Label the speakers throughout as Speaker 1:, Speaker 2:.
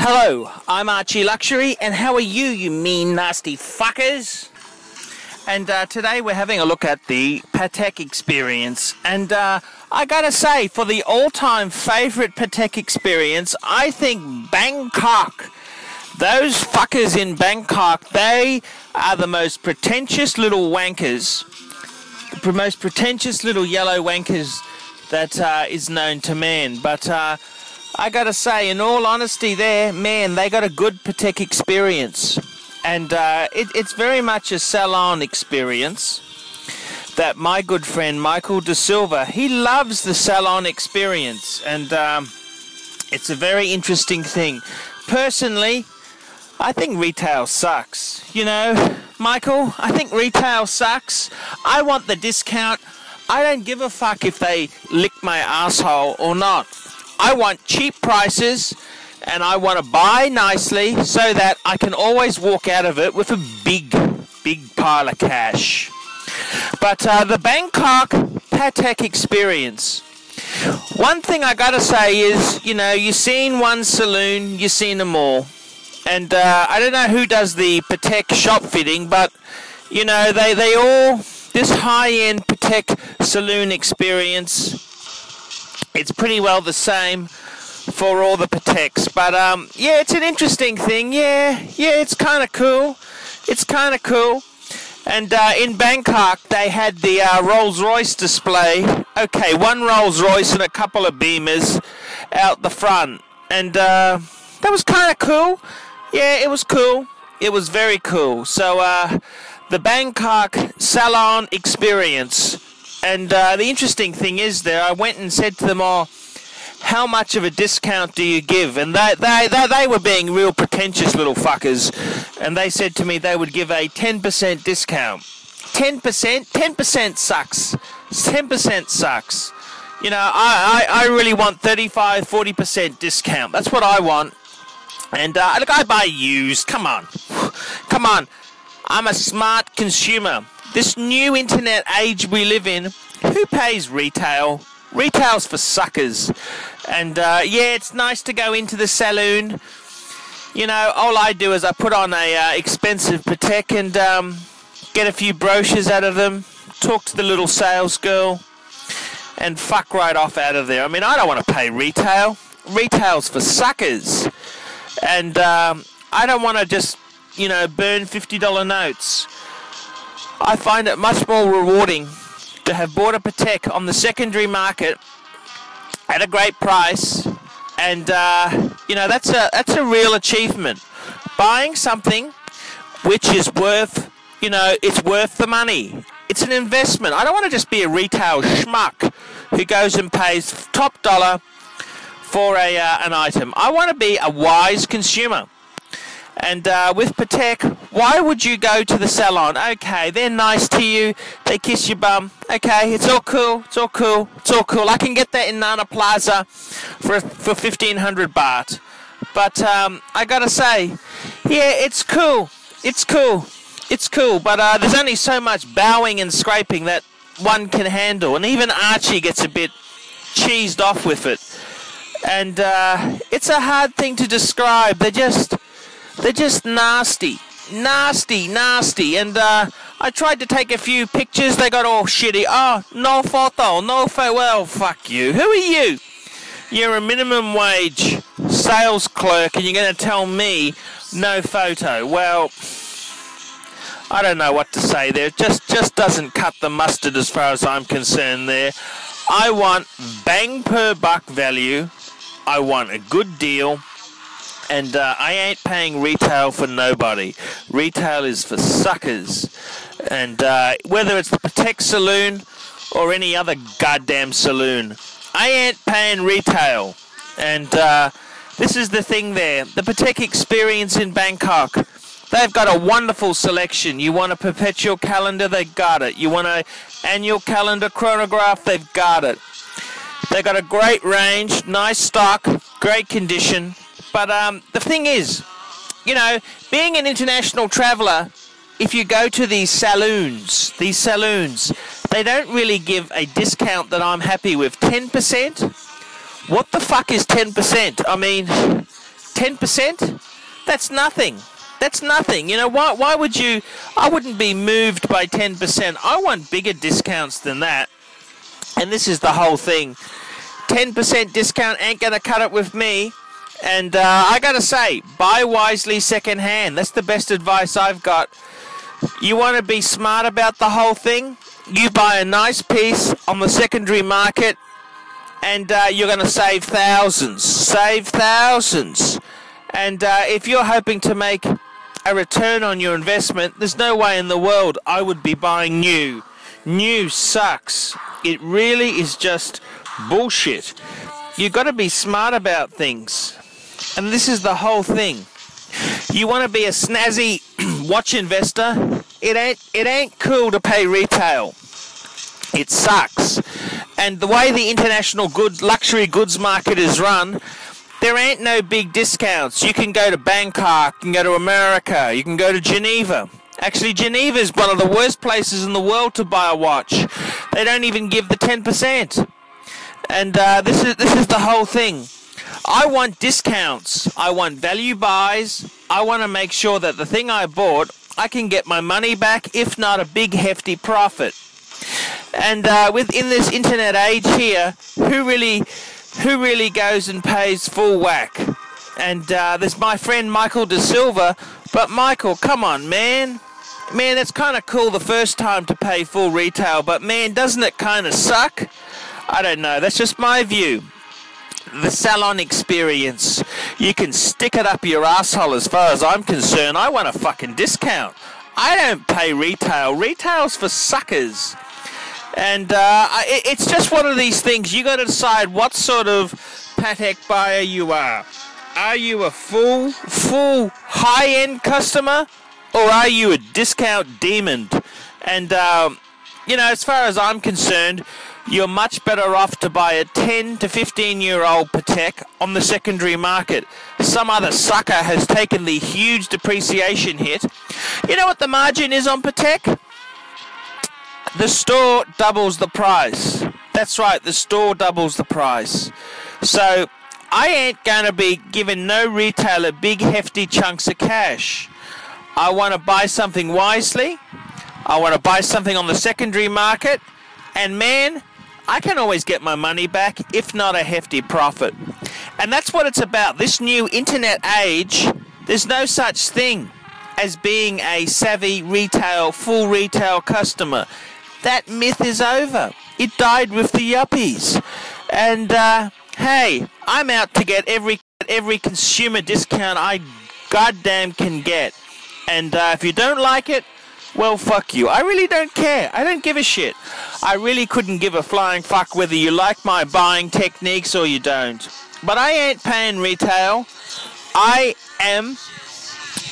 Speaker 1: Hello, I'm Archie Luxury, and how are you, you mean nasty fuckers? And today we're having a look at the Patek experience, and I gotta say, for the all-time favourite Patek experience, I think Bangkok. Those fuckers in Bangkok, they are the most pretentious little wankers, the most pretentious little yellow wankers that is known to man. But I gotta say, in all honesty there, man, they got a good Patek experience. And it's very much a salon experience that my good friend Michael De Silva, he loves the salon experience. And it's a very interesting thing. Personally, I think retail sucks. You know, Michael, I think retail sucks. I want the discount. I don't give a fuck if they lick my asshole or not. I want cheap prices, and I want to buy nicely so that I can always walk out of it with a big pile of cash. But the Bangkok Patek experience, one thing I gotta say is, you know, you've seen one saloon, you've seen them all. And I don't know who does the Patek shop fitting, but, you know, they all, this high-end Patek saloon experience, it's pretty well the same for all the Pateks. But, yeah, it's an interesting thing. Yeah, it's kind of cool. It's kind of cool. And in Bangkok, they had the Rolls-Royce display. Okay, one Rolls-Royce and a couple of Beamers out the front. And that was kind of cool. Yeah, it was cool. It was very cool. So, the Bangkok Salon experience. And the interesting thing is there, I went and said to them all, how much of a discount do you give? And they were being real pretentious little fuckers. And they said to me they would give a 10% discount. 10%? 10% sucks. 10% sucks. You know, I really want 35, 40% discount. That's what I want. And look, I buy used. Come on. Come on. I'm a smart consumer. This new internet age we live in, who pays retail? Retail's for suckers. And yeah, it's nice to go into the saloon. You know, all I do is I put on a expensive Patek and get a few brochures out of them, talk to the little sales girl, and fuck right off out of there. I mean, I don't want to pay retail. Retail's for suckers. And I don't want to just, you know, burn $50 notes. I find it much more rewarding to have bought a Patek on the secondary market at a great price, and you know, that's a real achievement. Buying something which is worth, you know, it's worth the money. It's an investment. I don't want to just be a retail schmuck who goes and pays top dollar for an item. I want to be a wise consumer. And with Patek, why would you go to the salon? Okay, they're nice to you. They kiss your bum. Okay, it's all cool. It's all cool. It's all cool. I can get that in Nana Plaza for 1,500 baht. But I gotta say, yeah, it's cool. It's cool. It's cool. But there's only so much bowing and scraping that one can handle. And even Archie gets a bit cheesed off with it. And it's a hard thing to describe. They're just nasty. Nasty. And I tried to take a few pictures. They got all shitty. Oh, no photo. No photo. Well, fuck you. Who are you? You're a minimum wage sales clerk and you're going to tell me no photo. Well, I don't know what to say there. It just doesn't cut the mustard as far as I'm concerned there. I want bang per buck value. I want a good deal. And I ain't paying retail for nobody. Retail is for suckers. And whether it's the Patek saloon or any other goddamn saloon, I ain't paying retail. And this is the thing there. The Patek experience in Bangkok, they've got a wonderful selection. You want a perpetual calendar, they've got it. You want an annual calendar chronograph, they've got it. They've got a great range, nice stock, great condition. But the thing is, you know, being an international traveller, if you go to these saloons, they don't really give a discount that I'm happy with. 10%? What the fuck is 10%? I mean, 10%? That's nothing. That's nothing. You know, why would you... I wouldn't be moved by 10%. I want bigger discounts than that. And this is the whole thing. 10% discount ain't going to cut it with me. And I got to say, buy wisely second-hand. That's the best advice I've got. You want to be smart about the whole thing? You buy a nice piece on the secondary market, and you're going to save thousands. Save thousands. And if you're hoping to make a return on your investment, there's no way in the world I would be buying new. New sucks. It really is just bullshit. You've got to be smart about things. And this is the whole thing. You want to be a snazzy watch investor? It ain't cool to pay retail. It sucks. And the way the international luxury goods market is run, there ain't no big discounts. You can go to Bangkok, you can go to America, you can go to Geneva. Actually, Geneva is one of the worst places in the world to buy a watch. They don't even give the 10%. And this is the whole thing. I want discounts. I want value buys. I want to make sure that the thing I bought, I can get my money back, if not a big hefty profit. And within this internet age here, who really goes and pays full whack? And there's my friend Michael De Silva. But Michael, come on, man. Man, it's kind of cool the first time to pay full retail, but man, doesn't it kind of suck? I don't know. That's just my view. The salon experience. You can stick it up your asshole as far as I'm concerned. I want a fucking discount. I don't pay retail. Retail's for suckers. And it's just one of these things. You got to decide what sort of Patek buyer you are. Are you a full high-end customer, or are you a discount demon? And, you know, as far as I'm concerned, you're much better off to buy a 10 to 15-year-old Patek on the secondary market. Some other sucker has taken the huge depreciation hit. You know what the margin is on Patek? The store doubles the price. That's right, the store doubles the price. So I ain't going to be giving no retailer big hefty chunks of cash. I want to buy something wisely. I want to buy something on the secondary market. And man, I can always get my money back, if not a hefty profit. And that's what it's about. This new internet age, there's no such thing as being a savvy retail, full retail customer. That myth is over. It died with the yuppies. And hey, I'm out to get every consumer discount I goddamn can get. And if you don't like it, well, fuck you. I really don't care. I don't give a shit. I really couldn't give a flying fuck whether you like my buying techniques or you don't. But I ain't paying retail. I am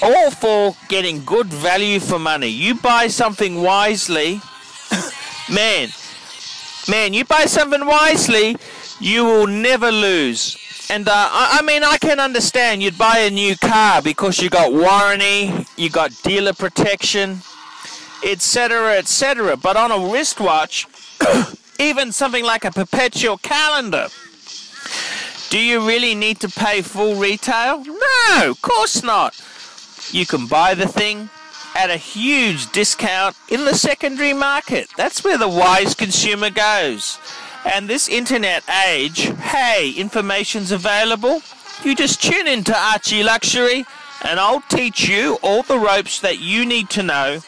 Speaker 1: all for getting good value for money. You buy something wisely, man, you buy something wisely, you will never lose. And I mean, I can understand you'd buy a new car because you got warranty, you got dealer protection, etc., etc. But on a wristwatch, even something like a perpetual calendar, do you really need to pay full retail? No, of course not. You can buy the thing at a huge discount in the secondary market. That's where the wise consumer goes. And this internet age, hey, information's available. You just tune into Archie Luxury and I'll teach you all the ropes that you need to know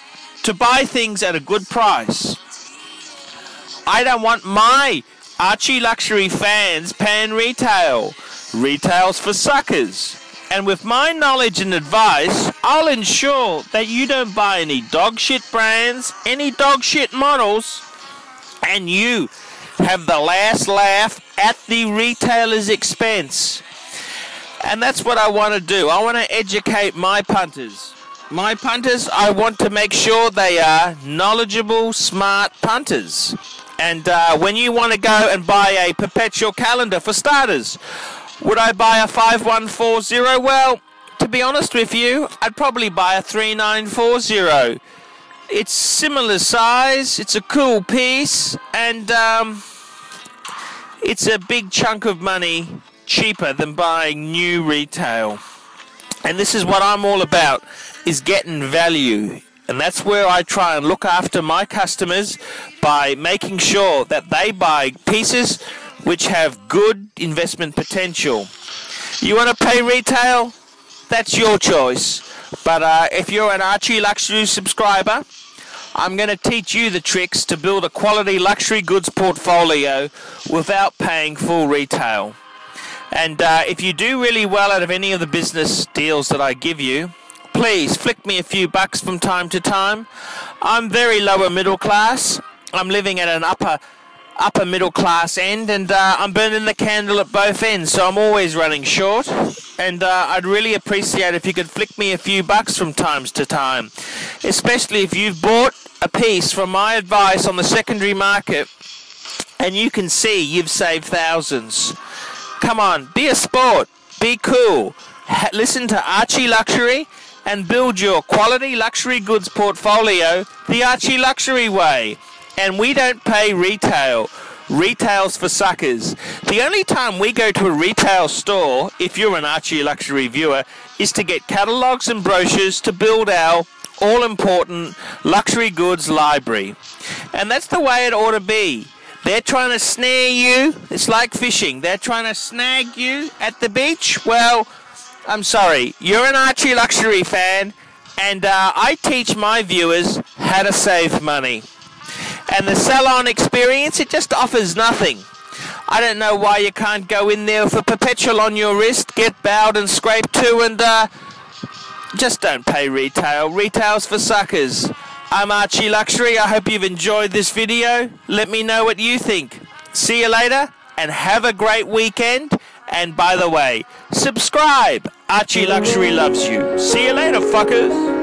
Speaker 1: to buy things at a good price. I don't want my Archie Luxury fans paying retail. Retail's for suckers. And with my knowledge and advice, I'll ensure that you don't buy any dog shit brands, any dog shit models, and you have the last laugh at the retailer's expense. And that's what I want to do. I want to educate my punters. My punters, I want to make sure they are knowledgeable, smart punters. And when you want to go and buy a perpetual calendar, for starters, would I buy a 5140? Well, to be honest with you, I'd probably buy a 3940. It's similar size, it's a cool piece, and it's a big chunk of money cheaper than buying new retail. And this is what I'm all about, is getting value. And that's where I try and look after my customers by making sure that they buy pieces which have good investment potential. You want to pay retail? That's your choice. But if you're an Archie Luxury subscriber, I'm going to teach you the tricks to build a quality luxury goods portfolio without paying full retail. And if you do really well out of any of the business deals that I give you, please flick me a few bucks from time to time. I'm very lower middle class. I'm living at an upper middle class end, and I'm burning the candle at both ends, so I'm always running short. And I'd really appreciate if you could flick me a few bucks from time to time, especially if you've bought a piece from my advice on the secondary market and you can see you've saved thousands. Come on, be a sport, be cool, listen to Archie Luxury and build your quality luxury goods portfolio the Archie Luxury way. And we don't pay retail. Retail's for suckers. The only time we go to a retail store, if you're an Archie Luxury viewer, is to get catalogues and brochures to build our all-important luxury goods library. And that's the way it ought to be. They're trying to snare you. It's like fishing. They're trying to snag you at the beach. Well, I'm sorry. You're an Archie Luxury fan, and I teach my viewers how to save money. And the salon experience, it just offers nothing. I don't know why you can't go in there with a perpetual on your wrist, get bowed and scraped too, and just don't pay retail. Retail's for suckers. I'm Archie Luxury. I hope you've enjoyed this video. Let me know what you think. See you later, and have a great weekend. And by the way, subscribe. Archie Luxury loves you. See you later, fuckers.